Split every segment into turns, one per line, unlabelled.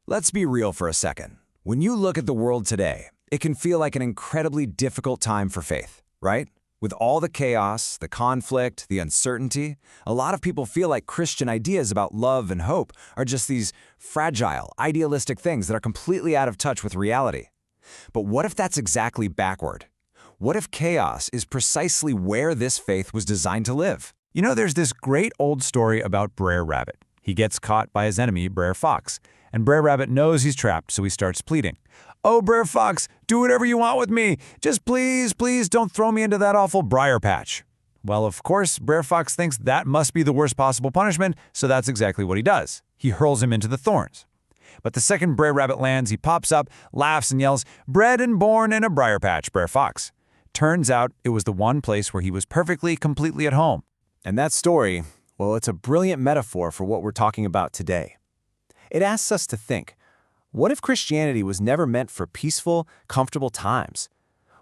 Let's be real for a second. When you look at the world today, it can feel like an incredibly difficult time for faith, right? With all the chaos, the conflict, the uncertainty, a lot of people feel like Christian ideas about love and hope are just these fragile, idealistic things that are completely out of touch with reality. But what if that's exactly backward? What if chaos is precisely where this faith was designed to live?
You know, there's this great old story about Brer Rabbit. He gets caught by his enemy, Brer Fox, and Brer Rabbit knows he's trapped, so he starts pleading. "Oh, Brer Fox, do whatever you want with me. Just please, please don't throw me into that awful briar patch." Well, of course, Brer Fox thinks that must be the worst possible punishment, so that's exactly what he does. He hurls him into the thorns. But the second Brer Rabbit lands, he pops up, laughs, and yells, "Bred and born in a briar patch, Brer Fox." Turns out it was the one place where he was perfectly, completely at home.
And that story, well, it's a brilliant metaphor for what we're talking about today. It asks us to think, what if Christianity was never meant for peaceful, comfortable times?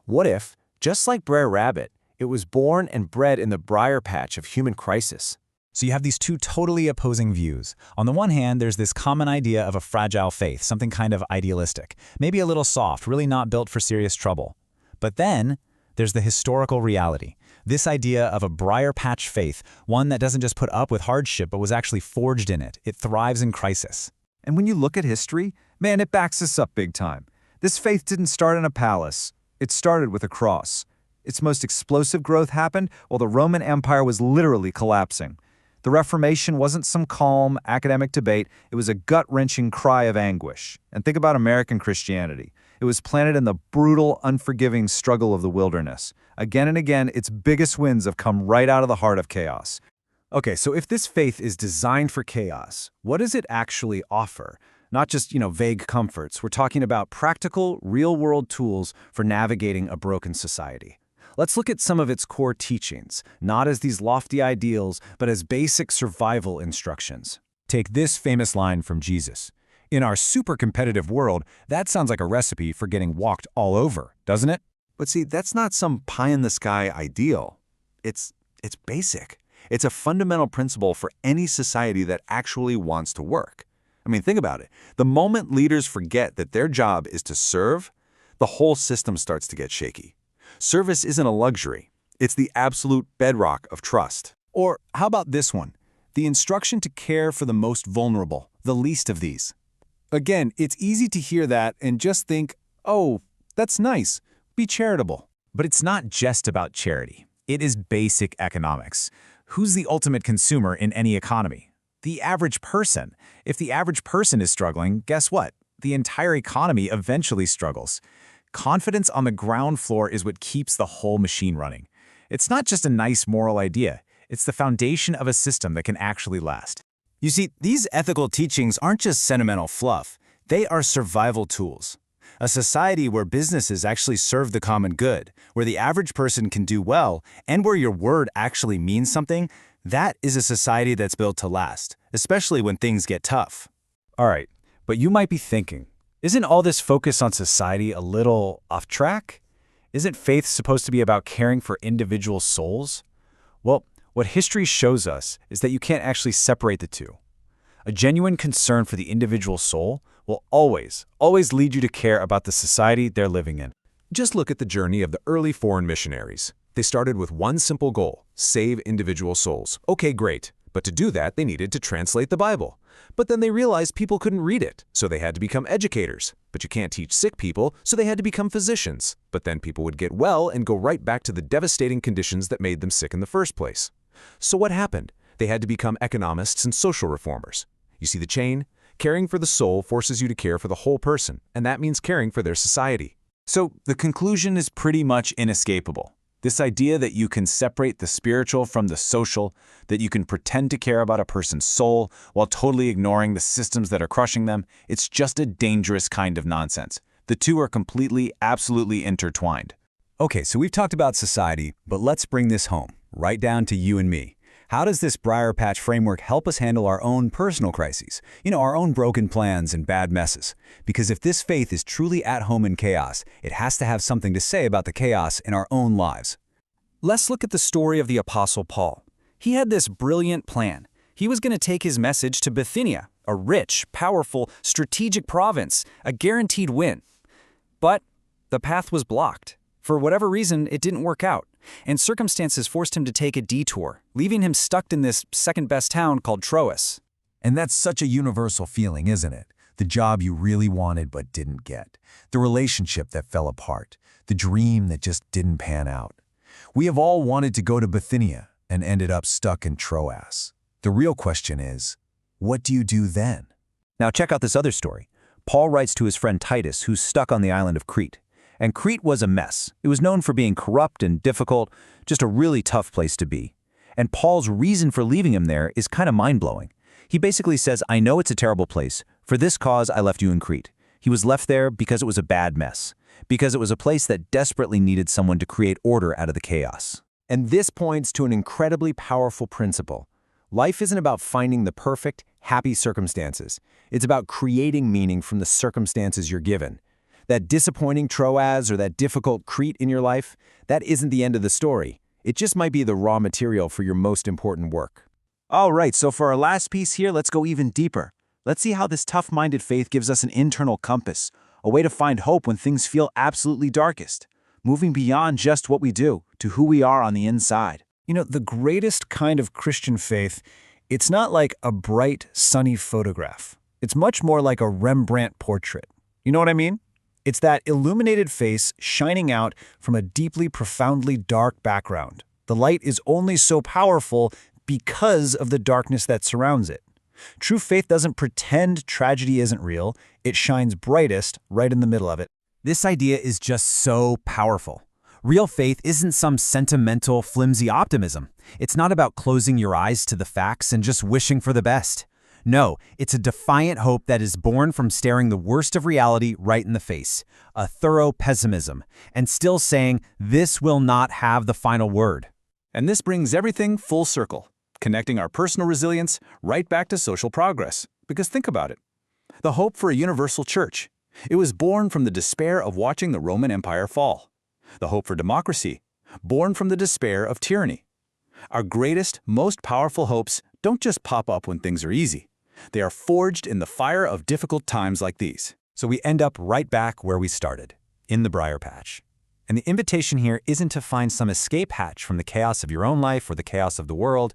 What if, just like Brer Rabbit, it was born and bred in the briar patch of human crisis?
So you have these two totally opposing views. On the one hand, there's this common idea of a fragile faith, something kind of idealistic, maybe a little soft, really not built for serious trouble. But then, there's the historical reality. This idea of a briar patch faith, one that doesn't just put up with hardship but was actually forged in it. It thrives in crisis.
And when you look at history, man, it backs us up big time. This faith didn't start in a palace. It started with a cross. Its most explosive growth happened while the Roman Empire was literally collapsing. The Reformation wasn't some calm, academic debate. It was a gut-wrenching cry of anguish. And think about American Christianity. It was planted in the brutal, unforgiving struggle of the wilderness. Again and again, its biggest wins have come right out of the heart of chaos. Okay, so if this faith is designed for chaos, what does it actually offer? Not just, vague comforts. We're talking about practical, real-world tools for navigating a broken society. Let's look at some of its core teachings, not as these lofty ideals, but as basic survival instructions.
Take this famous line from Jesus. In our super competitive world, that sounds like a recipe for getting walked all over, doesn't it?
But see, that's not some pie-in-the-sky ideal. It's basic. It's a fundamental principle for any society that actually wants to work. I mean, think about it. The moment leaders forget that their job is to serve, the whole system starts to get shaky. Service isn't a luxury. It's the absolute bedrock of trust.
Or how about this one? The instruction to care for the most vulnerable, the least of these. Again, it's easy to hear that and just think, oh, that's nice. Be charitable. But it's not just about charity. It is basic economics. Who's the ultimate consumer in any economy? The average person. If the average person is struggling, guess what? The entire economy eventually struggles. Confidence on the ground floor is what keeps the whole machine running. It's not just a nice moral idea. It's the foundation of a system that can actually last.
You see, these ethical teachings aren't just sentimental fluff. They are survival tools. A society where businesses actually serve the common good, where the average person can do well, and where your word actually means something, that is a society that's built to last, especially when things get tough.
All right, but you might be thinking,
isn't all this focus on society a little off track? Isn't faith supposed to be about caring for individual souls? Well, what history shows us is that you can't actually separate the two. A genuine concern for the individual soul will always lead you to care about the society they're living in.
Just look at the journey of the early foreign missionaries. They started with one simple goal: save individual souls. Okay, great. But to do that, they needed to translate the Bible. But then they realized people couldn't read it, so they had to become educators. But you can't teach sick people, so they had to become physicians. But then people would get well and go right back to the devastating conditions that made them sick in the first place. So what happened? They had to become economists and social reformers. You see the chain? Caring for the soul forces you to care for the whole person, and that means caring for their society.
So the conclusion is pretty much inescapable. This idea that you can separate the spiritual from the social, that you can pretend to care about a person's soul while totally ignoring the systems that are crushing them, it's just a dangerous kind of nonsense. The two are completely, absolutely intertwined.
okay, so we've talked about society, but let's bring this home, right down to you and me. How does this briar patch framework help us handle our own personal crises? Our own broken plans and bad messes. Because if this faith is truly at home in chaos, it has to have something to say about the chaos in our own lives.
Let's look at the story of the Apostle Paul. He had this brilliant plan. He was going to take his message to Bithynia, a rich, powerful, strategic province, a guaranteed win. But the path was blocked. For whatever reason, it didn't work out, and circumstances forced him to take a detour, leaving him stuck in this second-best town called Troas.
And that's such a universal feeling, isn't it? The job you really wanted but didn't get. The relationship that fell apart. The dream that just didn't pan out. We have all wanted to go to Bithynia and ended up stuck in Troas. The real question is, what do you do then?
Now check out this other story. Paul writes to his friend Titus, who's stuck on the island of Crete. And Crete was a mess. It was known for being corrupt and difficult, just a really tough place to be. And Paul's reason for leaving him there is kind of mind-blowing. He basically says, I know it's a terrible place. For this cause, I left you in Crete. He was left there because it was a bad mess. Because it was a place that desperately needed someone to create order out of the chaos.
And this points to an incredibly powerful principle. Life isn't about finding the perfect, happy circumstances. It's about creating meaning from the circumstances you're given. That disappointing Troas or that difficult Crete in your life, that isn't the end of the story. It just might be the raw material for your most important work.
All right, so for our last piece here, let's go even deeper. Let's see how this tough-minded faith gives us an internal compass, a way to find hope when things feel absolutely darkest, moving beyond just what we do to who we are on the inside.
You know, the greatest kind of Christian faith, it's not like a bright, sunny photograph. It's much more like a Rembrandt portrait. You know what I mean? It's that illuminated face shining out from a deeply, profoundly dark background. The light is only so powerful because of the darkness that surrounds it. True faith doesn't pretend tragedy isn't real. It shines brightest right in the middle of it.
This idea is just so powerful. Real faith isn't some sentimental, flimsy optimism. It's not about closing your eyes to the facts and just wishing for the best. No, it's a defiant hope that is born from staring the worst of reality right in the face, a thorough pessimism, and still saying, this will not have the final word.
And this brings everything full circle, connecting our personal resilience right back to social progress. Because think about it. The hope for a universal church. It was born from the despair of watching the Roman Empire fall. The hope for democracy, born from the despair of tyranny. Our greatest, most powerful hopes don't just pop up when things are easy. They are forged in the fire of difficult times like these.
So we end up right back where we started, in the briar patch. And the invitation here isn't to find some escape hatch from the chaos of your own life or the chaos of the world.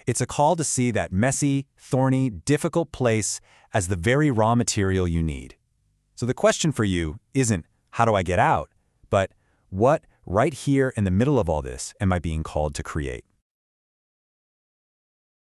It's a call to see that messy, thorny, difficult place as the very raw material you need. So the question for you isn't, how do I get out? But what, right here in the middle of all this, am I being called to create?